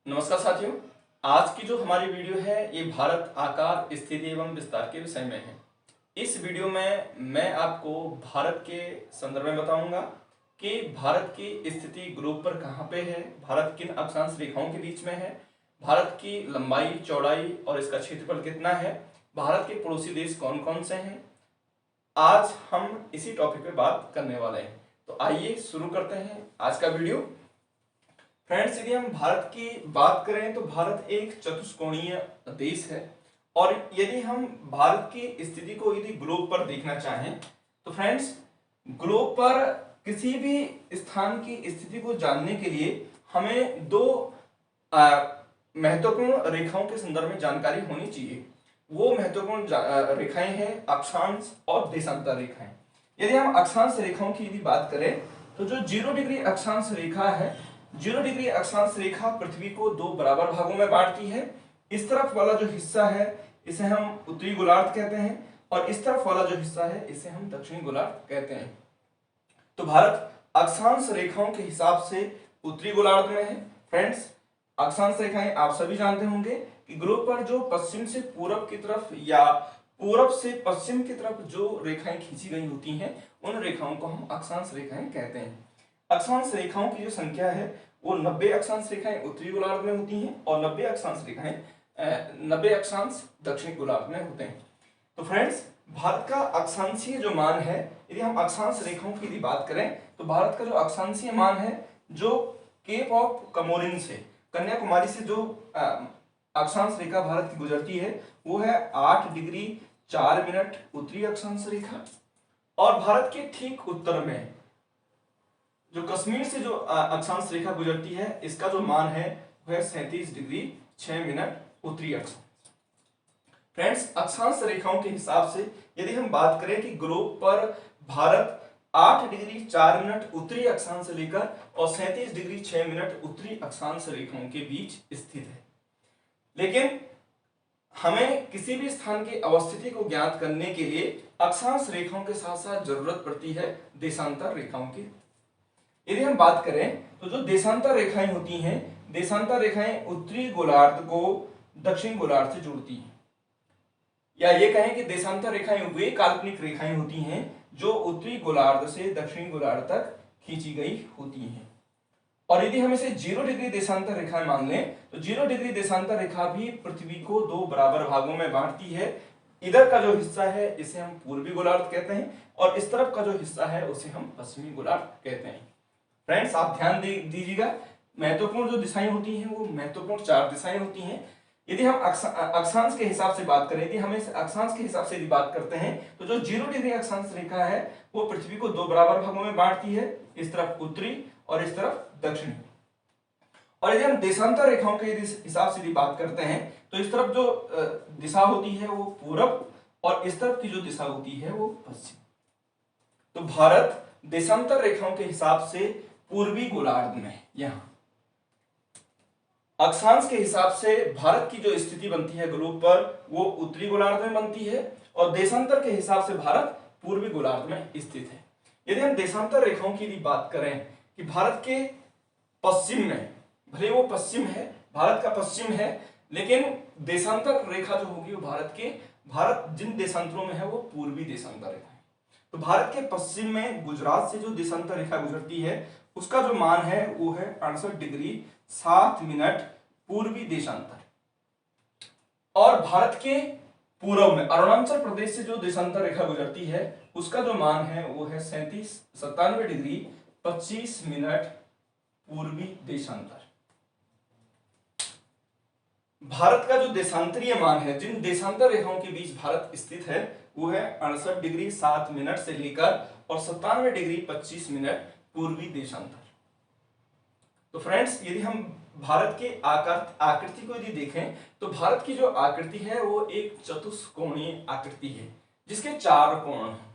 नमस्कार साथियों। आज की जो हमारी वीडियो है ये भारत आकार स्थिति एवं विस्तार के विषय में है। इस वीडियो में मैं आपको भारत के संदर्भ में बताऊंगा कि भारत की स्थिति ग्लोब पर कहाँ पे है, भारत किन अक्षांश रेखाओं के बीच में है, भारत की लंबाई चौड़ाई और इसका क्षेत्रफल कितना है, भारत के पड़ोसी देश कौन कौन से हैं। आज हम इसी टॉपिक पे बात करने वाले हैं। तो आइए शुरू करते हैं आज का वीडियो। फ्रेंड्स, यदि हम भारत की बात करें तो भारत एक चतुष्कोणीय देश है और यदि हम भारत की स्थिति को यदि ग्लोब पर देखना चाहें तो फ्रेंड्स, ग्लोब पर किसी भी स्थान की स्थिति को जानने के लिए हमें दो महत्वपूर्ण रेखाओं के संदर्भ में जानकारी होनी चाहिए। वो महत्वपूर्ण रेखाएं हैं अक्षांश और देशांतर रेखाएं। यदि हम अक्षांश रेखाओं की यदि बात करें तो जो 0 डिग्री अक्षांश रेखा है, 0 डिग्री अक्षांश रेखा पृथ्वी को दो बराबर भागों में बांटती है। इस तरफ वाला जो हिस्सा है इसे हम उत्तरी गोलार्ध कहते हैं और इस तरफ वाला जो हिस्सा है इसे हम दक्षिणी गोलार्ध कहते हैं। तो भारत अक्षांश रेखाओं के हिसाब से उत्तरी गोलार्ध में है। फ्रेंड्स, अक्षांश रेखाएं आप सभी जानते होंगे कि ग्लोब पर जो पश्चिम से पूरब की तरफ या पूरब से पश्चिम की तरफ जो रेखाएं खींची गई होती हैं उन रेखाओं को हम अक्षांश रेखाएं कहते हैं। अक्षांश रेखाओं की जो संख्या है वो 90 अक्षांश रेखाएं उत्तरी गोलार्ध में होती हैं और 90 अक्षांश रेखाएं 90 अक्षांश दक्षिणी गोलार्ध में होते हैं। तो फ्रेंड्स, भारत का अक्षांशीय जो मान है, यदि हम अक्षांश रेखाओं की यदि बात करें तो भारत का जो अक्षांशीय मान है जो केप ऑफ कमोरिन से, कन्याकुमारी से जो अक्षांश रेखा भारत की गुजरती है वो है 8 डिग्री 4 मिनट उत्तरी अक्षांश रेखा। और भारत के ठीक उत्तर में जो कश्मीर से जो अक्षांश रेखा गुजरती है इसका जो मान है वह 37 डिग्री 6 मिनट उत्तरी अक्षांश। फ्रेंड्स, अक्षांश रेखाओं के हिसाब से यदि हम बात करें कि ग्लोब पर भारत 8 डिग्री 4 मिनट उत्तरी अक्षांश से लेकर और 37 डिग्री 6 मिनट उत्तरी अक्षांश रेखाओं के बीच स्थित है। लेकिन हमें किसी भी स्थान की अवस्थिति को ज्ञात करने के लिए अक्षांश रेखाओं के साथ साथ जरूरत पड़ती है देशांतर रेखाओं की। यदि हम बात करें तो जो देशांतर रेखाएं होती हैं, देशांतर रेखाएं उत्तरी गोलार्ध को दक्षिण गोलार्ध से जोड़ती हैं, या ये कहें कि देशांतर रेखाएं वे काल्पनिक रेखाएं होती हैं जो उत्तरी गोलार्ध से दक्षिणी गोलार्ध तक खींची गई होती हैं। और यदि हम इसे 0 डिग्री देशांतर रेखाएं मान लें तो 0 डिग्री देशांतर रेखा भी पृथ्वी को दो बराबर भागों में बांटती है। इधर का जो हिस्सा है इसे हम पूर्वी गोलार्ध कहते हैं और इस तरफ का जो हिस्सा है उसे हम पश्चिमी गोलार्ध कहते हैं। फ्रेंड्स, आप ध्यान दीजिएगा, महत्वपूर्ण जो दिशाएं होती हैं वो महत्वपूर्ण 4 दिशाएं होती हैं। यदि हम अक्षांश के हिसाब से बात करें, यदि हम इस अक्षांश के हिसाब से यदि बात करते हैं तो जो 0 डिग्री अक्षांश रेखा है वो पृथ्वी को दो बराबर भागों में बांटती है, इस तरफ उत्तरी और इस तरफ दक्षिणी। और यदि हम देशांतर रेखाओं के हिसाब से यदि बात करते हैं तो इस तरफ जो दिशा होती है वो पूरब और इस तरफ की जो दिशा होती है वो पश्चिम। तो भारत देशांतर रेखाओं के हिसाब से पूर्वी गोलार्ध में, यहां अक्षांश के हिसाब से भारत की जो स्थिति बनती है ग्लोब पर वो उत्तरी गोलार्ध में बनती है और देशांतर के हिसाब से भारत पूर्वी गोलार्ध में स्थित है। यदि हम देशांतर रेखाओं की बात करें कि भारत के पश्चिम में, भले वो पश्चिम है, भारत का पश्चिम है, लेकिन देशांतर रेखा जो होगी वो भारत जिन देशांतरों में है वो पूर्वी देशांतर रेखा है। तो भारत के पश्चिम में गुजरात से जो देशांतर रेखा गुजरती है उसका जो मान है वो है 68 डिग्री 7 मिनट पूर्वी देशांतर। और भारत के पूर्व में अरुणाचल प्रदेश से जो देशांतर रेखा गुजरती है उसका जो मान है वो है 97 डिग्री 25 मिनट पूर्वी देशांतर। भारत का जो देशांतरीय मान है, जिन देशांतर रेखाओं के बीच भारत स्थित है वो है 68 डिग्री 7 मिनट से लेकर और 97 डिग्री 25 मिनट पूर्वी देशांतर। तो फ्रेंड्स, यदि हम भारत के आकृति को यदि देखें तो भारत की जो आकृति है वो एक चतुष्कोणीय आकृति है जिसके 4 कोण हैं।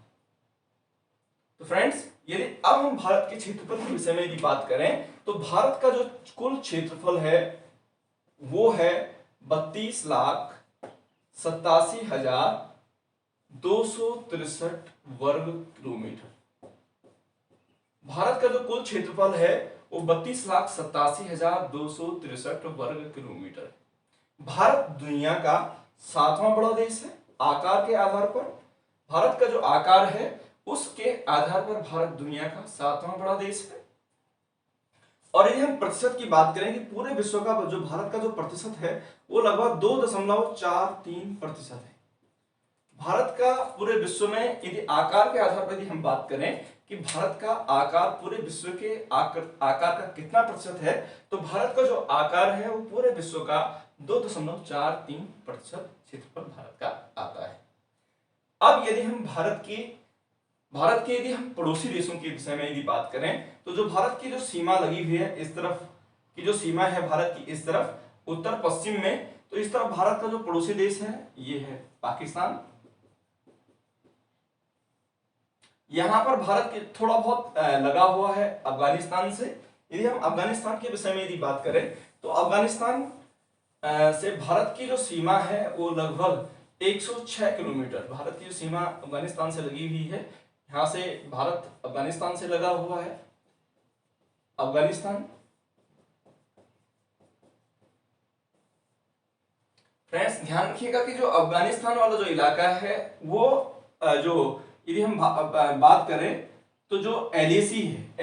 तो फ्रेंड्स, यदि अब हम भारत के क्षेत्रफल के विषय में यदि बात करें तो भारत का जो कुल क्षेत्रफल है वो है 32,87,263 वर्ग किलोमीटर। भारत का जो कुल क्षेत्रफल है वो 32,87,263 वर्ग किलोमीटर है। भारत दुनिया का 7वां बड़ा देश है आकार के आधार पर। भारत का जो आकार है उसके आधार पर भारत दुनिया का 7वां बड़ा देश है। और यदि हम प्रतिशत की बात करें कि पूरे विश्व का जो भारत का जो प्रतिशत है वो लगभग 2.43% है। भारत का पूरे विश्व में यदि आकार के आधार पर यदि हम बात करें कि भारत का आकार पूरे विश्व के आकार का कितना प्रतिशत है, तो भारत का जो आकार है वो पूरे विश्व का 2.43% क्षेत्रफल भारत का आता है। अब यदि हम भारत के यदि हम पड़ोसी देशों के विषय में यदि बात करें, तो जो भारत की जो सीमा लगी हुई है, इस तरफ की जो सीमा है भारत की, इस तरफ उत्तर पश्चिम में, तो इस तरफ भारत का जो पड़ोसी देश है ये है पाकिस्तान। यहां पर भारत के थोड़ा बहुत लगा हुआ है अफगानिस्तान से। यदि हम अफगानिस्तान के विषय में यदि बात करें, तो अफगानिस्तान से भारत की जो सीमा है वो लगभग 106 किलोमीटर भारत की जो सीमा अफगानिस्तान से लगी हुई है। यहां से भारत अफगानिस्तान से लगा हुआ है। अफगानिस्तान, फ्रेंड्स ध्यान रखिएगा कि जो अफगानिस्तान वाला जो इलाका है वो जो यदि हम बात करें तो जो एलएसी है,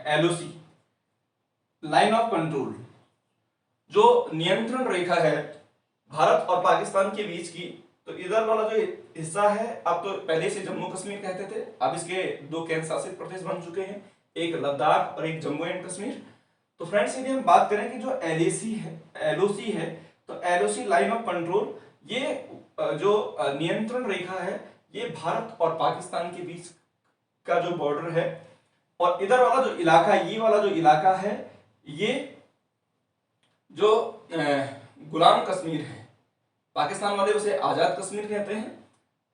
एलओसी लाइन ऑफ कंट्रोल, जो नियंत्रण रेखा है भारत और पाकिस्तान के बीच की, तो इधर वाला जो हिस्सा है, अब तो पहले से जम्मू कश्मीर कहते थे, अब इसके 2 केंद्र शासित प्रदेश बन चुके हैं, एक लद्दाख और एक जम्मू एंड कश्मीर। तो फ्रेंड्स यदि हम बात करें कि जो एलएसी है, एलओसी है, तो एलओसी लाइन ऑफ कंट्रोल, ये जो नियंत्रण रेखा है ये भारत और पाकिस्तान के बीच का जो बॉर्डर है। और इधर वाला जो इलाका, ये वाला जो इलाका है, ये जो गुलाम कश्मीर है, पाकिस्तान वाले उसे आजाद कश्मीर कहते हैं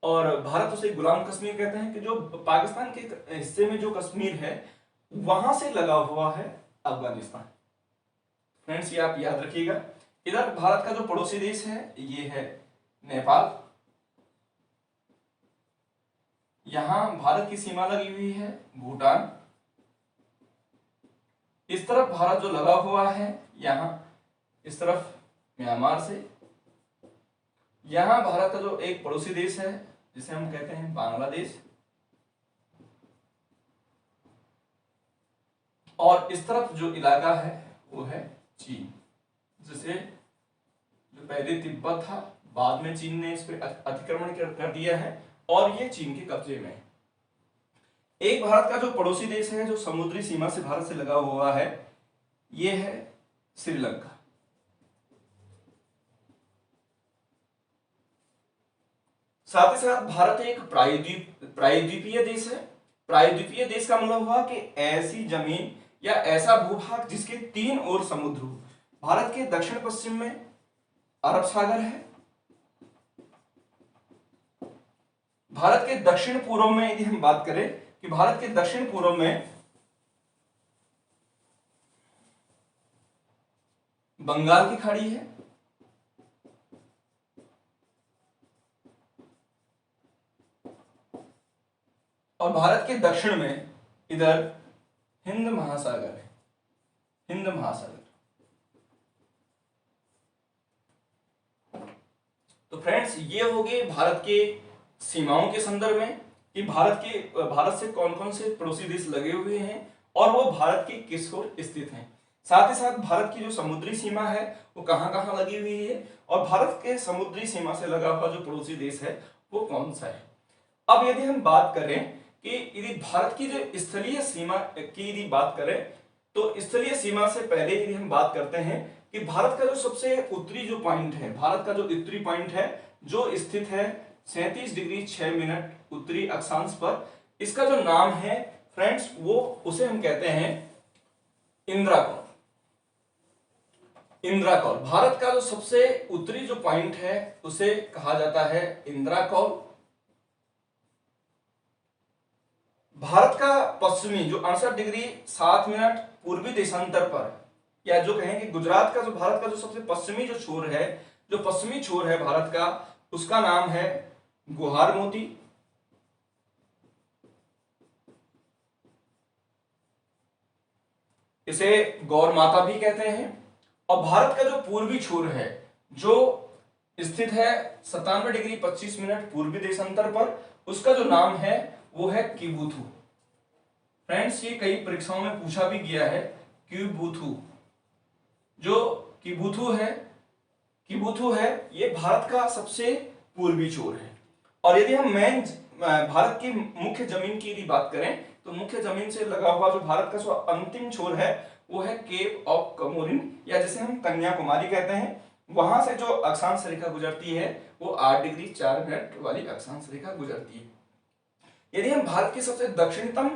और भारत उसे गुलाम कश्मीर कहते हैं, कि जो पाकिस्तान के हिस्से में जो कश्मीर है वहां से लगा हुआ है अफगानिस्तान। फ्रेंड्स ये आप याद रखिएगा। इधर भारत का जो पड़ोसी देश है ये है नेपाल। यहां भारत की सीमा लगी हुई है भूटान। इस तरफ भारत जो लगा हुआ है यहां इस तरफ म्यांमार से। यहां भारत का जो एक पड़ोसी देश है जिसे हम कहते हैं बांग्लादेश, और इस तरफ जो इलाका है वो है चीन, जिसे जो पहले तिब्बत था बाद में चीन ने इस पे अतिक्रमण कर दिया है और ये चीन के कब्जे में है। एक भारत का जो पड़ोसी देश है जो समुद्री सीमा से भारत से लगा हुआ है ये है श्रीलंका। साथ ही साथ भारत एक प्रायद्वीपीय देश है। प्रायद्वीपीय देश का मतलब हुआ कि ऐसी जमीन या ऐसा भूभाग जिसके 3 ओर समुद्र हो। भारत के दक्षिण पश्चिम में अरब सागर है। भारत के दक्षिण पूर्व में यदि हम बात करें कि भारत के दक्षिण पूर्व में बंगाल की खाड़ी है, और भारत के दक्षिण में इधर हिंद महासागर है, हिंद महासागर। तो फ्रेंड्स ये हो गए भारत के सीमाओं के संदर्भ में कि भारत से कौन कौन से पड़ोसी देश लगे हुए हैं और वो भारत के किस ओर स्थित हैं। साथ ही साथ भारत की जो समुद्री सीमा है वो कहां कहां लगी हुई है और भारत के समुद्री सीमा से लगा हुआ जो पड़ोसी देश है वो कौन सा है। अब यदि हम बात करें कि यदि भारत की जो स्थलीय सीमा की यदि बात करें तो स्थलीय सीमा से पहले यदि हम बात करते हैं कि भारत का जो सबसे उत्तरी जो पॉइंट है, भारत का जो उत्तरी पॉइंट है जो स्थित है 37 डिग्री 6 मिनट उत्तरी अक्षांश पर, इसका जो नाम है फ्रेंड्स वो उसे हम कहते हैं इंद्राकौल। इंद्राकौल भारत का जो सबसे उत्तरी जो पॉइंट है उसे कहा जाता है इंद्राकौल। भारत का पश्चिमी जो 68 डिग्री 7 मिनट पूर्वी देशांतर पर, या जो कहें कि गुजरात का जो भारत का जो सबसे पश्चिमी जो छोर है, जो पश्चिमी छोर है भारत का, उसका नाम है गुहार मोती। इसे गौर माता भी कहते हैं। और भारत का जो पूर्वी छोर है, जो स्थित है 97 डिग्री 25 मिनट पूर्वी देशांतर पर, उसका जो नाम है वो है किबुथु। फ्रेंड्स, ये कई परीक्षाओं में पूछा भी गया है, किबुथु। जो किबुथु है ये भारत का सबसे पूर्वी छोर है। और यदि हम भारत की मुख्य जमीन की यदि बात करें, तो मुख्य जमीन से लगा हुआ जो भारत का जो अंतिम छोर है वो है केप ऑफ कमोरिन, या जिसे हम कन्याकुमारी कहते हैं। वहां से जो अक्षांश रेखा गुजरती है वो 8 डिग्री 4 मिनट वाली अक्षांश रेखा गुजरती है। यदि हम भारत की सबसे दक्षिणतम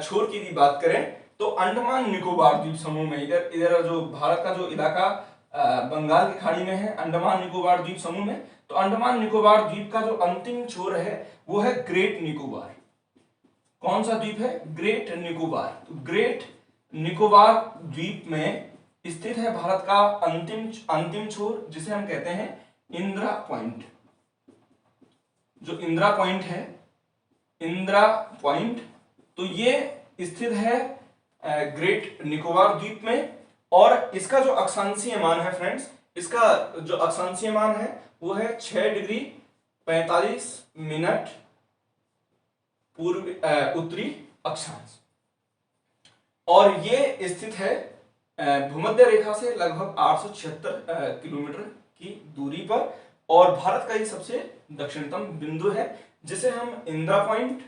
छोर की यदि बात करें, तो अंडमान निकोबार द्वीप समूह में, इधर जो भारत का जो इलाका बंगाल की खाड़ी में है, अंडमान निकोबार द्वीप समूह में, तो अंडमान निकोबार द्वीप का जो अंतिम छोर है वो है ग्रेट निकोबार। कौन सा द्वीप है? ग्रेट निकोबार। तो ग्रेट निकोबार द्वीप में स्थित है भारत का अंतिम छोर, जिसे हम कहते हैं इंदिरा पॉइंट। जो इंदिरा पॉइंट है, इंदिरा पॉइंट, तो ये स्थित है ग्रेट निकोबार द्वीप में। और इसका जो अक्षांशीय मान है फ्रेंड्स, इसका जो अक्षांशीय मान है वो है 6 डिग्री 45 मिनट उत्तरी अक्षांश। और ये स्थित है भूमध्य रेखा से लगभग 876 किलोमीटर की दूरी पर, और भारत का ये सबसे दक्षिणतम बिंदु है, जिसे हम इंदिरा पॉइंट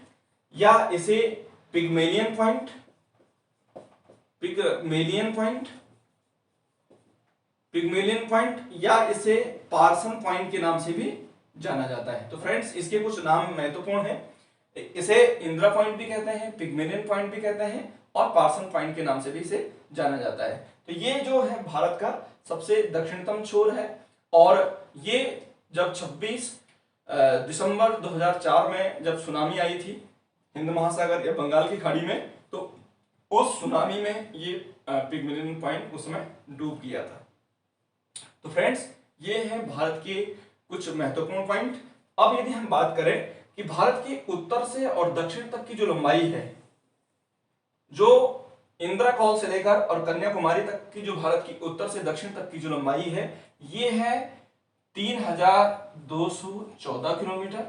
या इसे पिग्मेलियन पॉइंट या इसे पार्सन पॉइंट के नाम से भी जाना जाता है। तो फ्रेंड्स, इसके कुछ नाम महत्वपूर्ण हैं। इसे इंदिरा पॉइंट भी कहते हैं, पिग्मेलियन पॉइंट भी कहते हैं, और पार्सन पॉइंट के नाम से भी इसे जाना जाता है। तो ये जो है भारत का सबसे दक्षिणतम छोर है। और ये जब 26 दिसंबर 2004 में जब सुनामी आई थी हिंद महासागर या बंगाल की खाड़ी में, तो उस सुनामी में ये पिग्मेलियन पॉइंट उसमें डूब गया था। तो फ्रेंड्स, ये है भारत के कुछ महत्वपूर्ण पॉइंट। अब यदि हम बात करें कि भारत की उत्तर से और दक्षिण तक की जो लंबाई है, जो इंदिरा कॉल से लेकर और कन्याकुमारी तक की जो भारत की उत्तर से दक्षिण तक की जो लंबाई है, ये है 3214 किलोमीटर।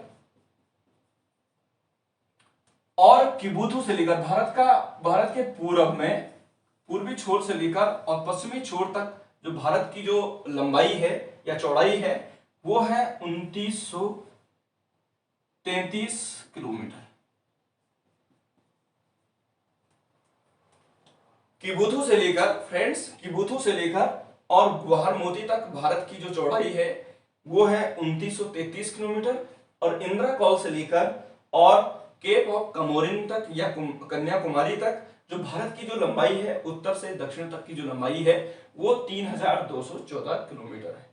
और किबुथु से लेकर भारत के पूर्व में, पूर्वी छोर से लेकर और पश्चिमी छोर तक जो भारत की जो लंबाई है या चौड़ाई है वो है 2933 किलोमीटर। किबुथु से लेकर और गुवाहार मोती तक भारत की जो चौड़ाई है वो है 2933 किलोमीटर। और इंदिरा कॉल से लेकर और केप ऑफ कमोरिन तक या कन्याकुमारी तक जो भारत की जो लंबाई है, उत्तर से दक्षिण तक की जो लंबाई है, वो 3214 किलोमीटर है।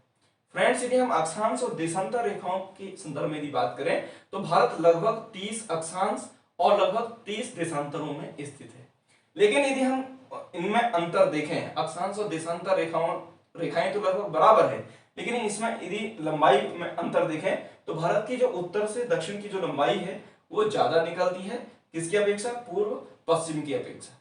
फ्रेंड्स, यदि हम अक्षांश और देशांतर रेखाओं के संदर्भ में यदि बात करें, तो भारत लगभग 30 अक्षांश और लगभग 30 देशांतरों में स्थित है। लेकिन यदि हम इनमें अंतर देखें, अक्षांश और देशांतर रेखाएं तो लगभग बराबर है, लेकिन इसमें यदि लंबाई में अंतर देखें तो भारत की जो उत्तर से दक्षिण की जो लंबाई है वो ज्यादा निकलती है। किसकी अपेक्षा? पूर्व पश्चिम की अपेक्षा।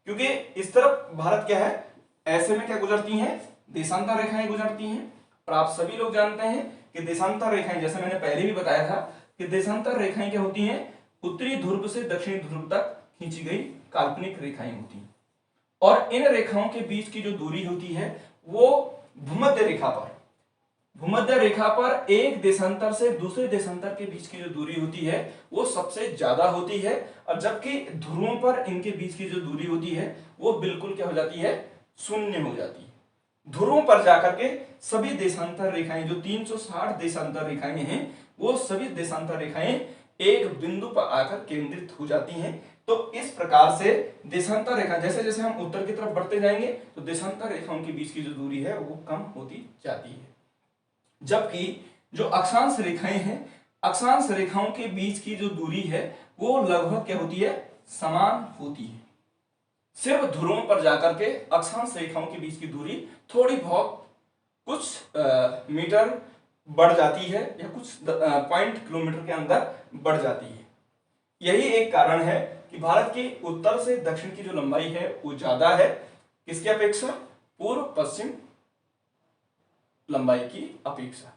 क्योंकि इस तरफ भारत क्या है, ऐसे में क्या गुजरती हैं? देशांतर रेखाएं गुजरती हैं। और आप सभी लोग जानते हैं कि देशांतर रेखाएं, जैसे मैंने पहले भी बताया था कि देशांतर रेखाएं क्या होती हैं? उत्तरी ध्रुव से दक्षिणी ध्रुव तक खींची गई काल्पनिक रेखाएं होती हैं। और इन रेखाओं के बीच की जो दूरी होती है वो भूमध्य रेखा पर एक देशांतर से दूसरे देशांतर के बीच की जो दूरी होती है वो सबसे ज्यादा होती है। और जबकि ध्रुवों पर इनके बीच की जो दूरी होती है वो बिल्कुल क्या हो जाती है? शून्य हो जाती है। ध्रुवों पर जाकर के सभी देशांतर रेखाएं, जो 360 देशांतर रेखाएं हैं, वो सभी देशांतर रेखाएं एक बिंदु पर आकर केंद्रित हो जाती हैं। तो इस प्रकार से देशांतर रेखा, जैसे जैसे हम उत्तर की तरफ बढ़ते जाएंगे तो देशांतर रेखाओं के बीच की जो दूरी है वो कम होती जाती है। जबकि जो अक्षांश रेखाएं हैं, अक्षांश रेखाओं के बीच की जो दूरी है वो लगभग क्या होती है? समान होती है। सिर्फ ध्रुवों पर जाकर के अक्षांश रेखाओं के बीच की दूरी थोड़ी बहुत कुछ मीटर बढ़ जाती है या कुछ पॉइंट किलोमीटर के अंदर बढ़ जाती है। यही एक कारण है कि कि भारत की उत्तर से दक्षिण की जो लंबाई है वो ज्यादा है किसकी अपेक्षा, पूर्व पश्चिम लंबाई की अपेक्षा।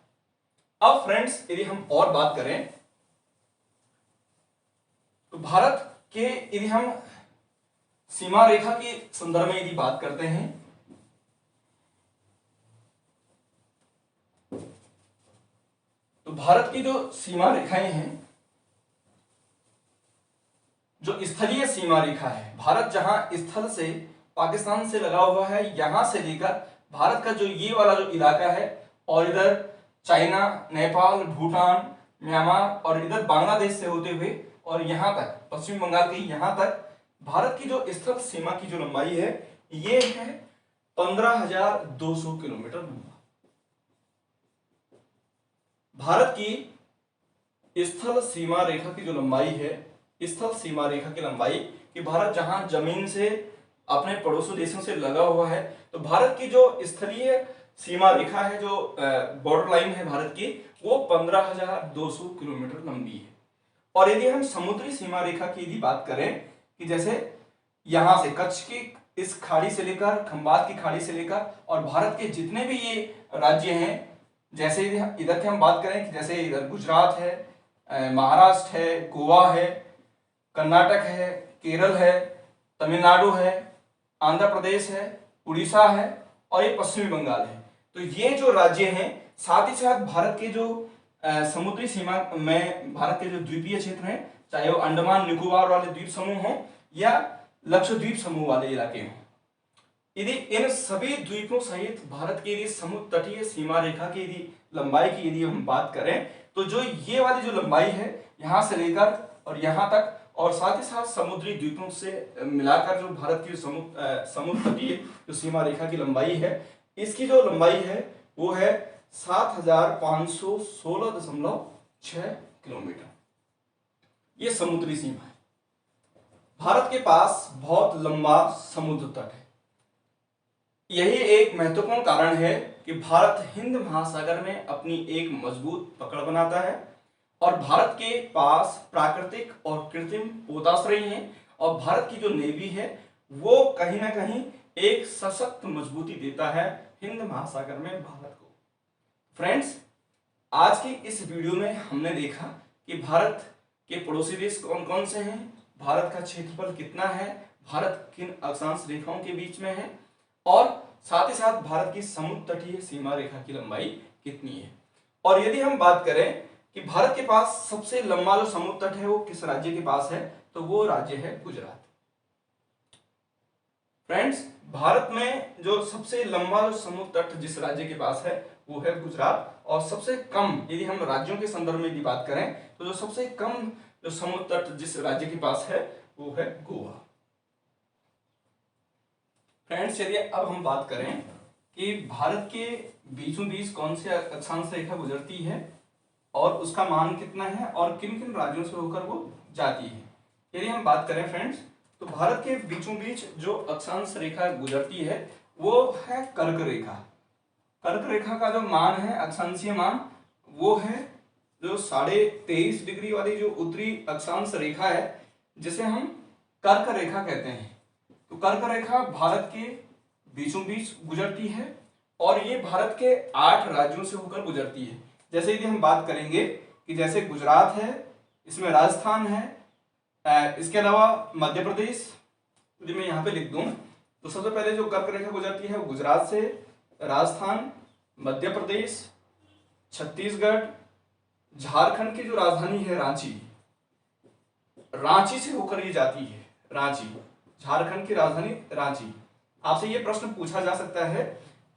अब फ्रेंड्स यदि हम और बात करें तो भारत के यदि हम सीमा रेखा के संदर्भ में यदि बात करते हैं तो भारत की जो सीमा रेखाएं हैं, जो स्थलीय सीमा रेखा है, भारत जहां स्थल से पाकिस्तान से लगा हुआ है, यहां से लेकर भारत का जो ये वाला जो इलाका है और इधर चाइना, नेपाल, भूटान, म्यांमार और इधर बांग्लादेश से होते हुए और यहां तक पश्चिम बंगाल के यहां तक भारत की जो स्थल सीमा की जो लंबाई है ये है 15,200 किलोमीटर लंबा। भारत की स्थल सीमा रेखा की जो लंबाई है, स्थल सीमा रेखा की लंबाई कि भारत जहां जमीन से अपने पड़ोसी देशों से लगा हुआ है, तो भारत की जो स्थलीय सीमा रेखा है, जो बॉर्डर लाइन है भारत की, वो 15,200 किलोमीटर लंबी है। और यदि हम समुद्री सीमा रेखा की यदि बात करें कि जैसे यहां से कच्छ की इस खाड़ी से लेकर खंबात की खाड़ी से लेकर और भारत के जितने भी ये राज्य हैं, जैसे इधर की हम बात करें कि जैसे इधर गुजरात है, महाराष्ट्र है, गोवा है, कर्नाटक है, केरल है, तमिलनाडु है, आंध्र प्रदेश है, उड़ीसा है और ये पश्चिमी बंगाल है। तो ये जो राज्य हैं, साथ ही साथ भारत के जो समुद्री सीमा में भारत के जो द्वीपीय क्षेत्र हैं, चाहे वो अंडमान निकोबार वाले द्वीप समूह हो या लक्षद्वीप समूह वाले इलाके हों, यदि इन सभी द्वीपों सहित भारत के यदि समुद्र तटीय सीमा रेखा की यदि लंबाई की यदि हम बात करें तो जो ये वाली जो लंबाई है यहां से लेकर और यहां तक और साथ ही साथ समुद्री द्वीपों से मिलाकर जो भारत की समुद्र तटीय जो सीमा रेखा की लंबाई है, इसकी जो लंबाई है वो है 7,516.6 किलोमीटर। ये समुद्री सीमा है। भारत के पास बहुत लंबा समुद्र तट है। यही एक महत्वपूर्ण कारण है कि भारत हिंद महासागर में अपनी एक मजबूत पकड़ बनाता है और भारत के पास प्राकृतिक और कृत्रिम पोताश्रय हैं और भारत की जो नेवी है वो कहीं ना कहीं एक सशक्त मजबूती देता है हिंद महासागर में भारत को। फ्रेंड्स, आज की इस वीडियो में हमने देखा कि भारत के पड़ोसी देश कौन कौन से हैं, भारत का क्षेत्रफल कितना है, भारत किन अक्षांश रेखाओं के बीच में है और साथ ही साथ भारत की समुद्र तटीय सीमा रेखा की लंबाई कितनी है। और यदि हम बात करें कि भारत के पास सबसे लंबा जो समुद्र तट है वो किस राज्य के पास है, तो वो राज्य है गुजरात। फ्रेंड्स, भारत में जो सबसे लंबा जो समुद्र तट जिस राज्य के पास है वो है गुजरात और सबसे कम यदि हम राज्यों के संदर्भ में यदि बात करें तो जो सबसे कम जो समुद्र तट जिस राज्य के पास है वो है गोवा। फ्रेंड्स, चलिए अब हम बात करें कि भारत के बीचों बीच कौन सी अक्षांश रेखा गुजरती है और उसका मान कितना है और किन किन राज्यों से होकर वो जाती है। यदि हम बात करें फ्रेंड्स तो भारत के बीचों बीच जो अक्षांश रेखा गुजरती है वो है कर्क रेखा। कर्क रेखा का जो मान है, अक्षांशीय मान, वो है जो 23.5 डिग्री वाली जो उत्तरी अक्षांश रेखा है जिसे हम कर्क रेखा कहते हैं। तो कर्क रेखा भारत के बीचों बीच गुजरती है और ये भारत के 8 राज्यों से होकर गुजरती है। जैसे यदि हम बात करेंगे कि जैसे गुजरात है, इसमें राजस्थान है, इसके अलावा मध्य प्रदेश, यदि मैं यहाँ पे लिख दूं तो सबसे पहले जो कर्क रेखा गुजरती है वो गुजरात से, राजस्थान, मध्य प्रदेश, छत्तीसगढ़, झारखंड की जो राजधानी है रांची, रांची से होकर ये जाती है। रांची, झारखंड की राजधानी रांची। आपसे ये प्रश्न पूछा जा सकता है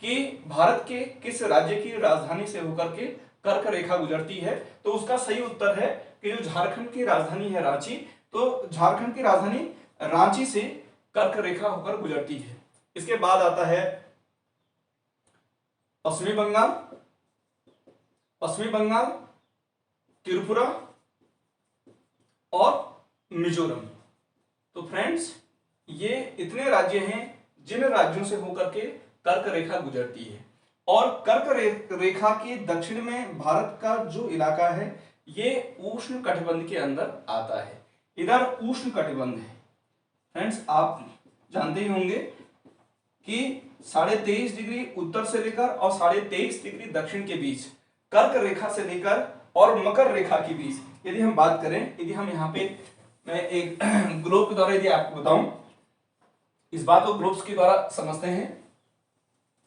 कि भारत के किस राज्य की राजधानी से होकर के कर्क रेखा गुजरती है, तो उसका सही उत्तर है कि जो झारखंड की राजधानी है रांची, तो झारखंड की राजधानी रांची से कर्क रेखा होकर गुजरती है। इसके बाद आता है पश्चिमी बंगाल, पश्चिमी बंगाल, त्रिपुरा और मिजोरम। तो फ्रेंड्स, ये इतने राज्य हैं जिन राज्यों से होकर के कर्क रेखा गुजरती है और कर्क रेखा के दक्षिण में भारत का जो इलाका है ये उष्ण कटिबंध के अंदर आता है। इधर उष्ण कटिबंध है, फ्रेंड्स आप जानते ही होंगे कि 23.5 डिग्री उत्तर से लेकर और 23.5 डिग्री दक्षिण के बीच, कर्क रेखा से लेकर और मकर रेखा के बीच यदि हम बात करें, यदि हम यहाँ पे मैं एक ग्लोब के द्वारा यदि आपको बताऊं, इस बात को ग्लोब्स के द्वारा समझते हैं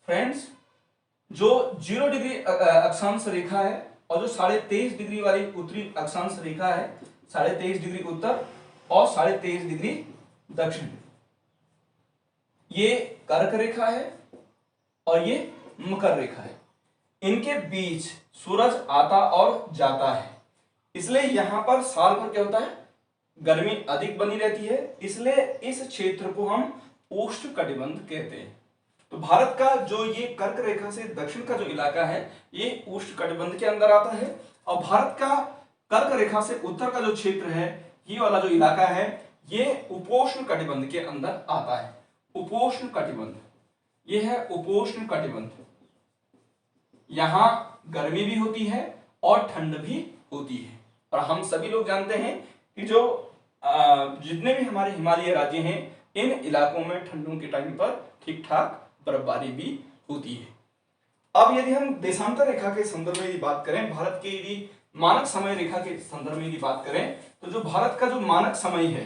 फ्रेंड्स। जो 0 डिग्री अक्षांश रेखा है और जो 23.5 डिग्री वाली उत्तरी अक्षांश रेखा है, 23.5 डिग्री उत्तर और 23.5 डिग्री दक्षिण, ये कर्क रेखा है और ये मकर रेखा है। इनके बीच सूरज आता और जाता है, इसलिए यहां पर साल भर क्या होता है, गर्मी अधिक बनी रहती है, इसलिए इस क्षेत्र को हम उष्णकटिबंध कहते हैं। तो भारत का जो ये कर्क रेखा से दक्षिण का जो इलाका है ये उष्णकटिबंध के अंदर आता है, और भारत का कर्क रेखा से उत्तर का जो क्षेत्र है, ये वाला जो इलाका है, ये उपोष्ण कटिबंध के अंदर आता है। उपोष्ण कटिबंध, ये है उपोष्ण कटिबंध। यहां गर्मी भी होती है और ठंड भी होती है, और हम सभी लोग जानते हैं कि जो जितने भी हमारे हिमालय राज्य हैं, इन इलाकों में ठंडों के टाइम पर ठीक ठाक बर्फबारी भी होती है। अब यदि हम देशांतर रेखा के संदर्भ में यदि बात करें, भारत के यदि मानक समय रेखा के संदर्भ में यदि बात करें, तो जो भारत का जो मानक समय है,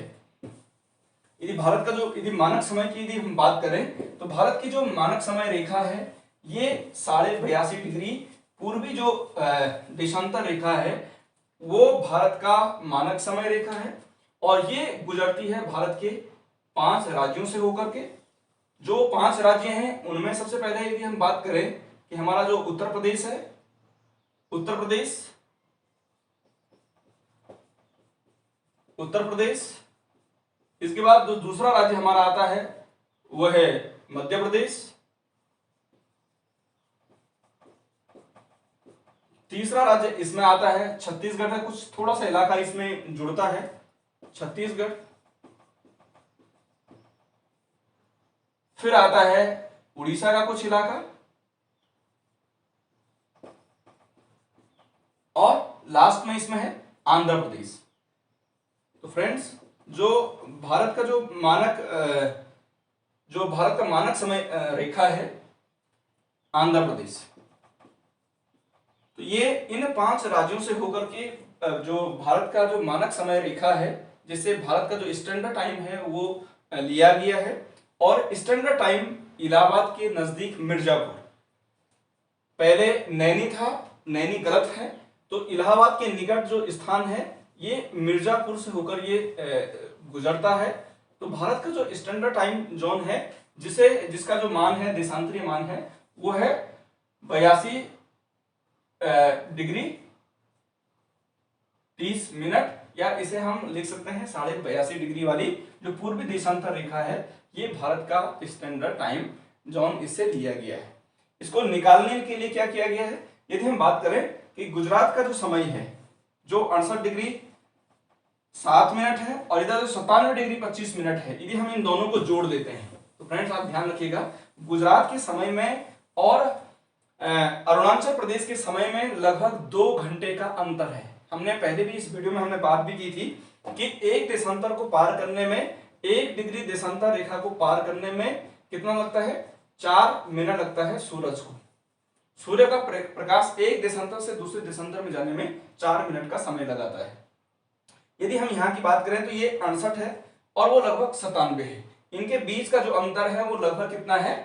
यदि भारत का जो यदि मानक समय की यदि हम बात करें, तो भारत की जो मानक समय रेखा है ये 82.5 डिग्री पूर्वी जो देशांतर रेखा है वो भारत का मानक समय रेखा है, और ये गुजरती है भारत के 5 राज्यों से होकर के। जो 5 राज्य हैं उनमें सबसे पहले यदि हम बात करें कि हमारा जो उत्तर प्रदेश है, उत्तर प्रदेश, इसके बाद जो दूसरा राज्य हमारा आता है वो है मध्य प्रदेश, तीसरा राज्य इसमें आता है छत्तीसगढ़ है, कुछ थोड़ा सा इलाका इसमें जुड़ता है छत्तीसगढ़, फिर आता है उड़ीसा का कुछ इलाका, और लास्ट में इसमें है आंध्र प्रदेश। तो फ्रेंड्स जो भारत का मानक समय रेखा है आंध्र प्रदेश, तो ये इन 5 राज्यों से होकर के जो भारत का जो मानक समय रेखा है, जिससे भारत का जो स्टैंडर्ड टाइम है वो लिया गया है। और स्टैंडर्ड टाइम इलाहाबाद के नजदीक मिर्जापुर, पहले नैनी था, नैनी गलत है, तो इलाहाबाद के निकट जो स्थान है ये मिर्जापुर से होकर ये गुजरता है। तो भारत का जो स्टैंडर्ड टाइम जोन है, जिसका जो मान है, देशांतरीय मान है, वो है 82 डिग्री 30 मिनट, या इसे हम लिख सकते हैं 82.5 डिग्री वाली जो पूर्वी देशांतर रेखा है, ये भारत का स्टैंडर्ड टाइम जोन इससे लिया गया है। इसको निकालने के लिए क्या किया गया है, यदि हम बात करें कि गुजरात का जो समय है जो 68 डिग्री 7 मिनट है, और इधर जो 97 डिग्री 25 मिनट है, यदि हम इन दोनों को जोड़ देते हैं तो फ्रेंड्स आप ध्यान रखिएगा, गुजरात के समय में और अरुणाचल प्रदेश के समय में लगभग 2 घंटे का अंतर है। हमने पहले भी इस वीडियो में हमने बात भी की थी कि एक देशांतर को पार करने में, 1 डिग्री देशांतर रेखा को पार करने में कितना लगता है, 4 मिनट लगता है सूरज को। सूर्य का प्रकाश एक देशांतर से दूसरे देशांतर में जाने में 4 मिनट का समय लगाता है। यदि हम यहाँ की बात करें तो ये 68 है और वो लगभग 97 है। इनके बीच का जो अंतर है वो लगभग कितना है,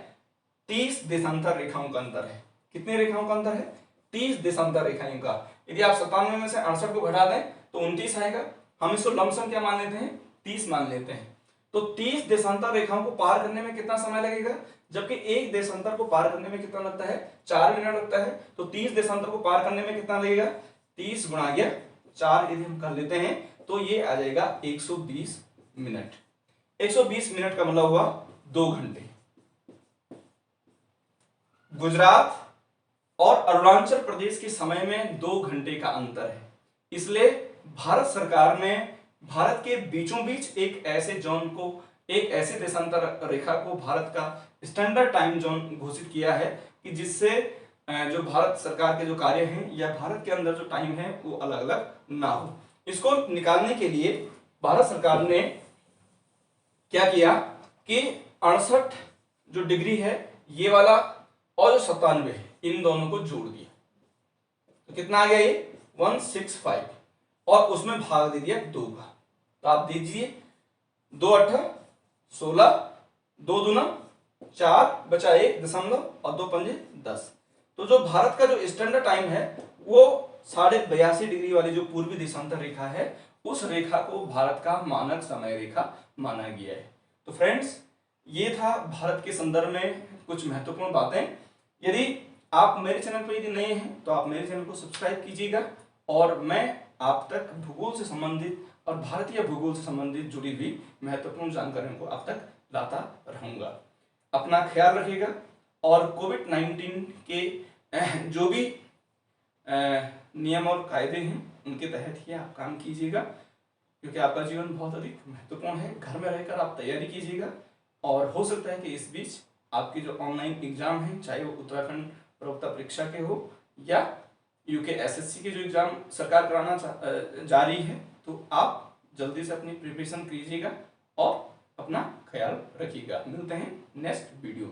30 देशांतर रेखाओं का अंतर है। कितने रेखाओं का अंतर है, 30 देशांतर रेखाओं का। यदि आप 97 में से 68 को घटा दें तो 29 आएगा। हम इसको लमसम क्या मान लेते हैं, 30 मान लेते हैं। तो 30 देशांतर रेखाओं को पार करने में कितना समय लगेगा, जबकि एक देशांतर को पार करने में कितना लगता है, 4 मिनट लगता है। तो 30 देशांतर को पार करने में कितना लगेगा, 30 गुणा 4 यदि हम कर लेते हैं तो ये आ जाएगा 120 मिनट। 120 मिनट का मतलब हुआ 2 घंटे। गुजरात और अरुणाचल प्रदेश के समय में 2 घंटे का अंतर है। इसलिए भारत सरकार ने भारत के बीचों बीच एक ऐसे जोन को, एक ऐसे देशांतर रेखा को भारत का स्टैंडर्ड टाइम जोन घोषित किया है कि जिससे जो भारत सरकार के जो कार्य हैं या भारत के अंदर जो टाइम है वो अलग अलग ना हो। इसको निकालने के लिए भारत सरकार ने क्या किया कि 68 जो डिग्री है ये वाला और जो 97 है इन दोनों को जोड़ दिया, तो कितना आ गया ये 165, और उसमें भाग दे दिया 2 का। तो आप दीजिए 2 8 16, 2 दूना 4, बचा 1 दशमलव और 2 पंजे 10। तो जो भारत का जो स्टैंडर्ड टाइम है वो 82.5 डिग्री वाली जो पूर्वी देशांतर रेखा है उस रेखा को भारत का मानक समय रेखा माना गया है। तो फ्रेंड्स ये था भारत के संदर्भ में कुछ महत्वपूर्ण बातें। यदि आप मेरे चैनल पर यदि नए हैं तो आप मेरे चैनल को सब्सक्राइब कीजिएगा, और मैं आप तक भूगोल से संबंधित और भारतीय भूगोल से संबंधित जुड़ी हुई महत्वपूर्ण जानकारियों को आप तक लाता रहूंगा। अपना ख्याल रखिएगा, और कोविड-19 के जो भी नियम और कायदे हैं उनके तहत ही आप काम कीजिएगा, क्योंकि आपका जीवन बहुत अधिक महत्वपूर्ण है। घर में रहकर आप तैयारी कीजिएगा, और हो सकता है कि इस बीच आपकी जो ऑनलाइन एग्जाम है, चाहे वो उत्तराखंड प्रवक्ता परीक्षा के हो या UKSSC के जो एग्जाम सरकार कराना जा रही है, तो आप जल्दी से अपनी प्रिपरेशन कीजिएगा और अपना ख्याल रखिएगा। मिलते हैं नेक्स्ट वीडियो।